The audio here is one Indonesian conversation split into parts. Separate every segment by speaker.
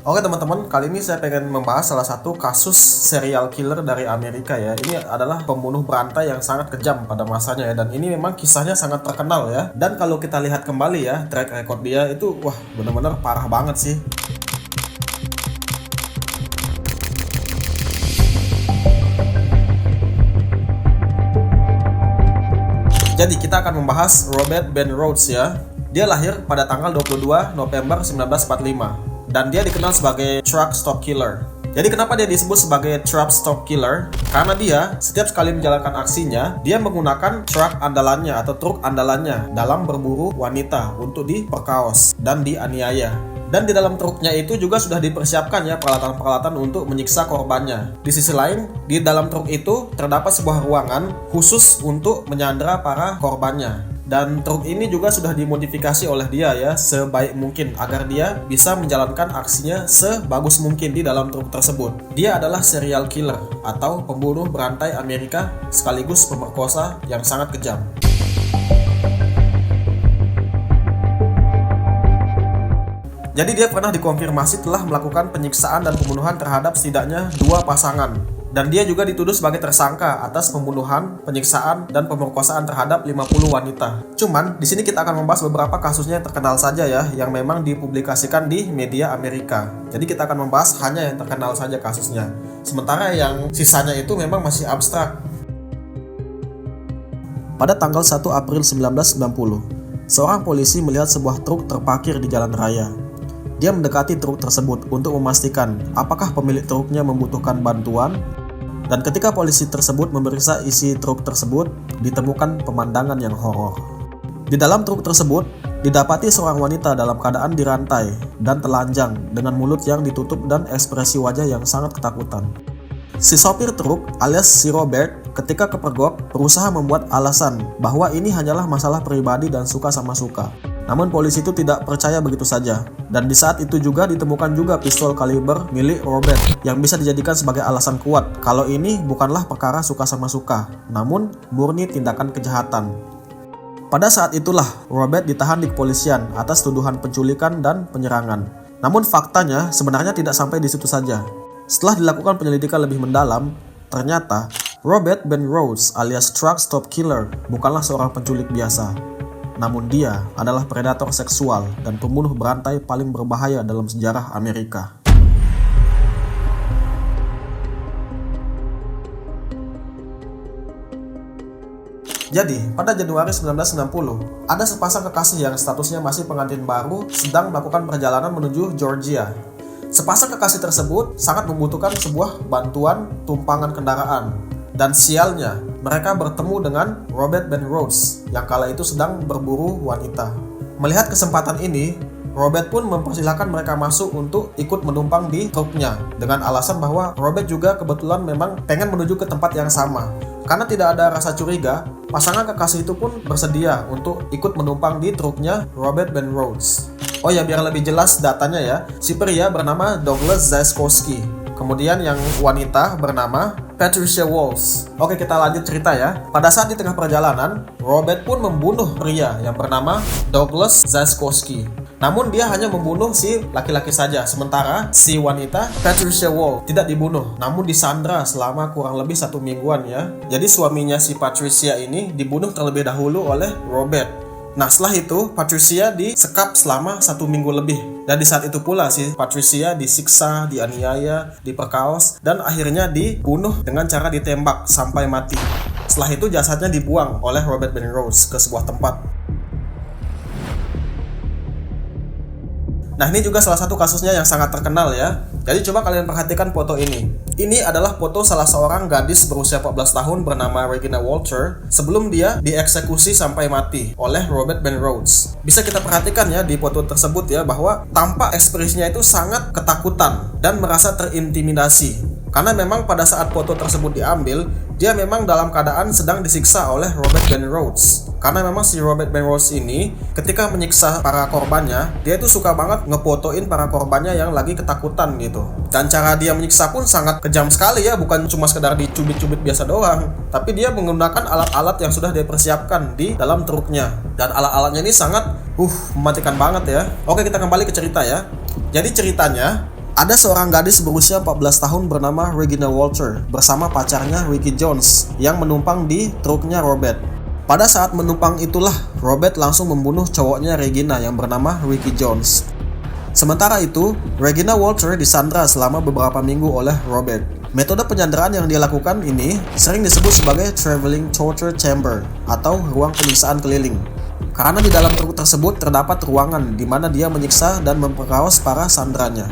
Speaker 1: Oke teman-teman, kali ini saya pengen membahas salah satu kasus serial killer dari Amerika ya. Ini adalah pembunuh berantai yang sangat kejam pada masanya ya. Dan ini memang kisahnya sangat terkenal ya. Dan kalau kita lihat kembali ya, track record dia itu wah benar-benar parah banget sih. Jadi kita akan membahas Robert Ben Rhodes ya. Dia lahir pada tanggal 22 November 1945. Dan dia dikenal sebagai truck stop killer. Jadi kenapa dia disebut sebagai truck stop killer? Karena dia setiap sekali menjalankan aksinya, dia menggunakan truk andalannya atau truk andalannya dalam berburu wanita untuk diperkaos dan dianiaya. Dan di dalam truknya itu juga sudah dipersiapkan ya peralatan-peralatan untuk menyiksa korbannya. Di sisi lain, di dalam truk itu terdapat sebuah ruangan khusus untuk menyandra para korbannya. Dan truk ini juga sudah dimodifikasi oleh dia ya sebaik mungkin agar dia bisa menjalankan aksinya sebagus mungkin di dalam truk tersebut. Dia adalah serial killer atau pembunuh berantai Amerika sekaligus pemerkosa yang sangat kejam. Jadi dia pernah dikonfirmasi telah melakukan penyiksaan dan pembunuhan terhadap setidaknya 2 pasangan. Dan dia juga dituduh sebagai tersangka atas pembunuhan, penyiksaan, dan pemerkosaan terhadap 50 wanita. Cuman, di sini kita akan membahas beberapa kasusnya yang terkenal saja ya, yang memang dipublikasikan di media Amerika. Jadi kita akan membahas hanya yang terkenal saja kasusnya. Sementara yang sisanya itu memang masih abstrak. Pada tanggal 1 April 1990, seorang polisi melihat sebuah truk terparkir di jalan raya. Dia mendekati truk tersebut untuk memastikan apakah pemilik truknya membutuhkan bantuan. Dan ketika polisi tersebut memeriksa isi truk tersebut, ditemukan pemandangan yang horor. Di dalam truk tersebut, didapati seorang wanita dalam keadaan dirantai dan telanjang dengan mulut yang ditutup dan ekspresi wajah yang sangat ketakutan. Si sopir truk alias si Robert ketika kepergok berusaha membuat alasan bahwa ini hanyalah masalah pribadi dan suka sama suka. Namun polisi itu tidak percaya begitu saja. Dan di saat itu juga ditemukan juga pistol kaliber milik Robert yang bisa dijadikan sebagai alasan kuat kalau ini bukanlah perkara suka sama suka, namun murni tindakan kejahatan. Pada saat itulah Robert ditahan di kepolisian atas tuduhan penculikan dan penyerangan. Namun faktanya sebenarnya tidak sampai di situ saja. Setelah dilakukan penyelidikan lebih mendalam, ternyata Robert Ben Rhodes alias truck stop killer bukanlah seorang penculik biasa. Namun dia adalah predator seksual dan pembunuh berantai paling berbahaya dalam sejarah Amerika. Jadi, pada Januari 1960, ada sepasang kekasih yang statusnya masih pengantin baru sedang melakukan perjalanan menuju Georgia. Sepasang kekasih tersebut sangat membutuhkan sebuah bantuan tumpangan kendaraan. Dan sialnya, mereka bertemu dengan Robert Ben Rhodes yang kala itu sedang berburu wanita. Melihat kesempatan ini, Robert pun mempersilahkan mereka masuk untuk ikut menumpang di truknya dengan alasan bahwa Robert juga kebetulan memang pengen menuju ke tempat yang sama. Karena tidak ada rasa curiga, pasangan kekasih itu pun bersedia untuk ikut menumpang di truknya Robert Ben Rhodes. Oh ya, biar lebih jelas datanya ya, si pria bernama Douglas Zaskowski. Kemudian yang wanita bernama Patricia Walsh. Oke, kita lanjut cerita ya. Pada saat di tengah perjalanan, Robert pun membunuh pria yang bernama Douglas Zaskowski. Namun dia hanya membunuh si laki-laki saja, sementara si wanita Patricia Walsh tidak dibunuh, namun disandra selama kurang lebih 1 mingguan ya. Jadi suaminya si Patricia ini dibunuh terlebih dahulu oleh Robert. Nah setelah itu Patricia disekap selama 1 minggu lebih. Dan di saat itu pula si Patricia disiksa, dianiaya, diperkaos, dan akhirnya dibunuh dengan cara ditembak sampai mati. Setelah itu jasadnya dibuang oleh Robert Ben Rhodes ke sebuah tempat. Nah ini juga salah satu kasusnya yang sangat terkenal ya. Jadi coba kalian perhatikan foto ini. Ini adalah foto salah seorang gadis berusia 14 tahun bernama Regina Walter sebelum dia dieksekusi sampai mati oleh Robert Ben Rhodes. Bisa kita perhatikan ya di foto tersebut ya bahwa tampak ekspresinya itu sangat ketakutan dan merasa terintimidasi. Karena memang pada saat foto tersebut diambil, dia memang dalam keadaan sedang disiksa oleh Robert Ben Rhodes. Karena memang si Robert Ben Rhodes ini ketika menyiksa para korbannya, dia itu suka banget ngefotoin para korbannya yang lagi ketakutan gitu. Dan cara dia menyiksa pun sangat kejam sekali ya, bukan cuma sekedar dicubit-cubit biasa doang, tapi dia menggunakan alat-alat yang sudah dia persiapkan di dalam truknya. Dan alat-alatnya ini sangat mematikan banget ya. Oke, kita kembali ke cerita ya. Jadi ceritanya Ada seorang gadis berusia 14 tahun bernama Regina Walter bersama pacarnya Ricky Jones yang menumpang di truknya Robert. Pada saat menumpang itulah Robert langsung membunuh cowoknya Regina yang bernama Ricky Jones. Sementara itu, Regina Walter disandra selama beberapa minggu oleh Robert. Metode penyanderaan yang dia lakukan ini sering disebut sebagai traveling torture chamber atau ruang penyiksaan keliling. Karena di dalam truk tersebut terdapat ruangan di mana dia menyiksa dan memperkaos para sandranya.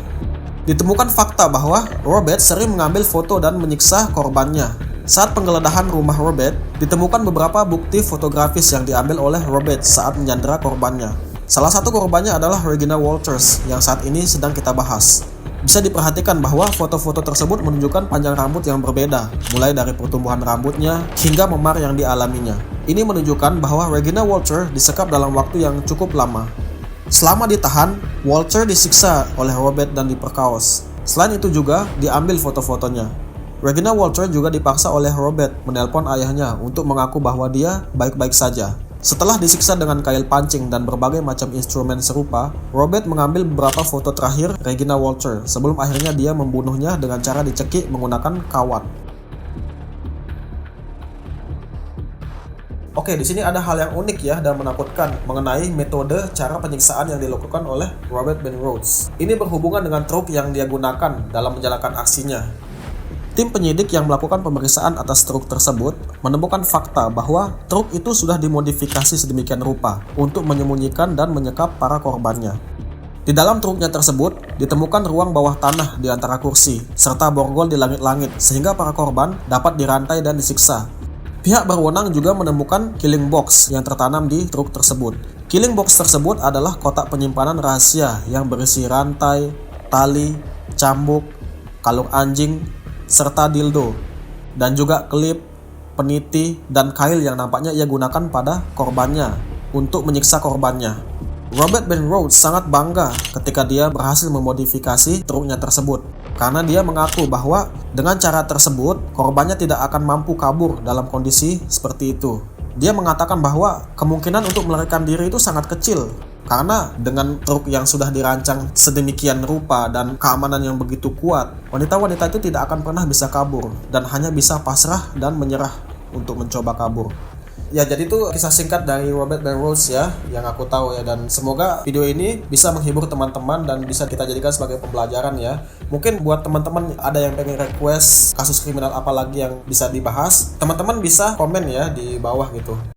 Speaker 1: Ditemukan fakta bahwa Robert sering mengambil foto dan menyiksa korbannya. Saat penggeledahan rumah Robert, ditemukan beberapa bukti fotografis yang diambil oleh Robert saat menyandera korbannya. Salah satu korbannya adalah Regina Walters yang saat ini sedang kita bahas. Bisa diperhatikan bahwa foto-foto tersebut menunjukkan panjang rambut yang berbeda, mulai dari pertumbuhan rambutnya hingga memar yang dialaminya. Ini menunjukkan bahwa Regina Walter disekap dalam waktu yang cukup lama. Selama ditahan, Walter disiksa oleh Robert dan diperkaos. Selain itu juga diambil foto-fotonya. Regina Walter juga dipaksa oleh Robert menelpon ayahnya untuk mengaku bahwa dia baik-baik saja. Setelah disiksa dengan kail pancing dan berbagai macam instrumen serupa, Robert mengambil beberapa foto terakhir Regina Walter sebelum akhirnya dia membunuhnya dengan cara dicekik menggunakan kawat. Oke, di sini ada hal yang unik ya dan menakutkan mengenai metode cara penyiksaan yang dilakukan oleh Robert Ben Rhodes. Ini berhubungan dengan truk yang dia gunakan dalam menjalankan aksinya. Tim penyidik yang melakukan pemeriksaan atas truk tersebut menemukan fakta bahwa truk itu sudah dimodifikasi sedemikian rupa untuk menyembunyikan dan menyekap para korbannya. Di dalam truknya tersebut ditemukan ruang bawah tanah di antara kursi serta borgol di langit-langit sehingga para korban dapat dirantai dan disiksa. Pihak berwenang juga menemukan killing box yang tertanam di truk tersebut. Killing box tersebut adalah kotak penyimpanan rahasia yang berisi rantai, tali, cambuk, kalung anjing, serta dildo, dan juga klip, peniti, dan kail yang nampaknya ia gunakan pada korbannya untuk menyiksa korbannya. Robert Ben Rhodes sangat bangga ketika dia berhasil memodifikasi truknya tersebut karena dia mengaku bahwa dengan cara tersebut korbannya tidak akan mampu kabur dalam kondisi seperti itu. Dia mengatakan bahwa kemungkinan untuk melarikan diri itu sangat kecil karena dengan truk yang sudah dirancang sedemikian rupa dan keamanan yang begitu kuat, wanita-wanita itu tidak akan pernah bisa kabur dan hanya bisa pasrah dan menyerah untuk mencoba kabur. Ya, jadi itu kisah singkat dari Robert Ben Rhodes ya yang aku tahu ya, dan semoga video ini bisa menghibur teman-teman dan bisa kita jadikan sebagai pembelajaran ya. Mungkin buat teman-teman ada yang pengen request kasus kriminal apa lagi yang bisa dibahas, teman-teman bisa komen ya di bawah gitu.